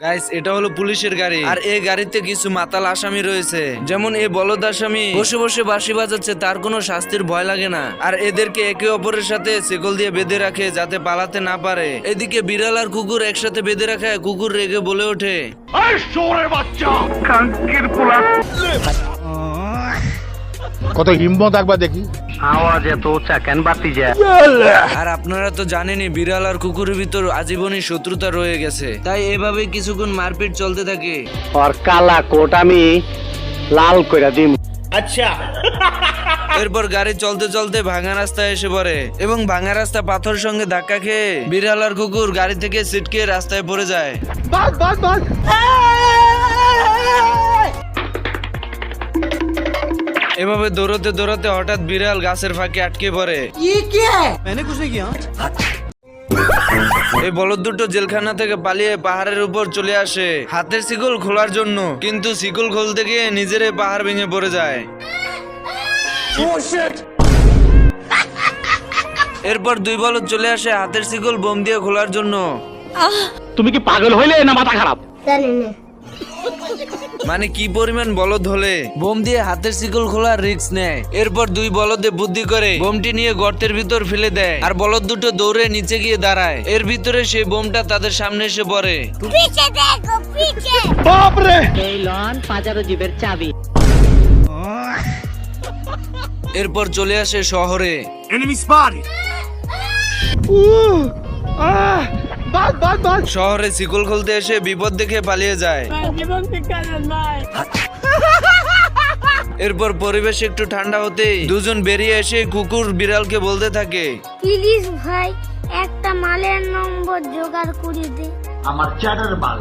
Guys, এটা হলো পুলিশের গাড়ি, আর এই গাড়িতে কিছু মাতাল আসামি রয়েছে। যেমন এই বলদ আসামি বসে বসে বাঁশি বাজাচ্ছে, তার কোনো শাস্তির ভয় লাগে না। আর এদেরকে একে অপরের সাথে শিকল দিয়ে বেঁধে রাখে যাতে পালাতে না পারে। এদিকে বিড়াল আর কুকুর একসাথে বেঁধে রাখায় কুকুর রেগে বলে ওঠে, কত হিম্মত একবার দেখি। আওয়াজ এত উঁচা কেন বাতি যায়? আর আপনারা তো জানেনই বিড়াল আর কুকুরের ভিতর আজীবনই শত্রুতা রয়ে গেছে, তাই এভাবে কিছুক্ষণ মারপিট চলতে থাকে। আর কালা কোট আমি লাল কইরা দিম। এরপর গাড়ি চলতে চলতে ভাঙা রাস্তায় এসে পড়ে এবং ভাঙা রাস্তা পাথর সঙ্গে ধাক্কা খেয়ে বিড়াল আর কুকুর গাড়ি থেকে ছিটকে রাস্তায় পড়ে যায়। এভাবে দৌড়তে দৌড়তে হঠাৎ বিড়াল গাছের ফাঁকে আটকে পড়ে। এই বলদ দুটো জেলখানা থেকে পালিয়ে পাহাড়ের উপর চলে আসে হাতের শিকল খোলার জন্য, কিন্তু শিকল খুলতে গিয়ে নিজের পাহাড় ভেঙে পড়ে যায়। এরপর দুই বলদ চলে আসে হাতের শিকল বোম দিয়ে খোলার জন্য। তুমি কি পাগল হইলে না মাথা খারাপ? মানে কি পরিমাণ বলদ হলে বোম দিয়ে হাতের শিকল খোলার রিস্ক নেয়। এরপর দুই বলদে বুদ্ধি করে বোমটি নিয়ে গর্তের ভিতর ফেলে দেয়, আর বলদ দুটো দৌড়ে নিচে গিয়ে দাঁড়ায়। এর ভিতরে সেই বোমটা তাদের সামনে এসে পড়ে। এই লন পাজারো জিবের চাবি। এরপর চলে আসে শহরে। শহরে শিকল খুলতে এসে বিপদ দেখে পালিয়ে যায়। এরপর পরিবেশ একটু ঠান্ডা হতেই দুজন বেরিয়ে এসে কুকুর বিড়ালকে বলতে থাকে, প্লিজ ভাই একটা মালের নম্বর জোগাড় করে দে। আমার চ্যাটার মাল।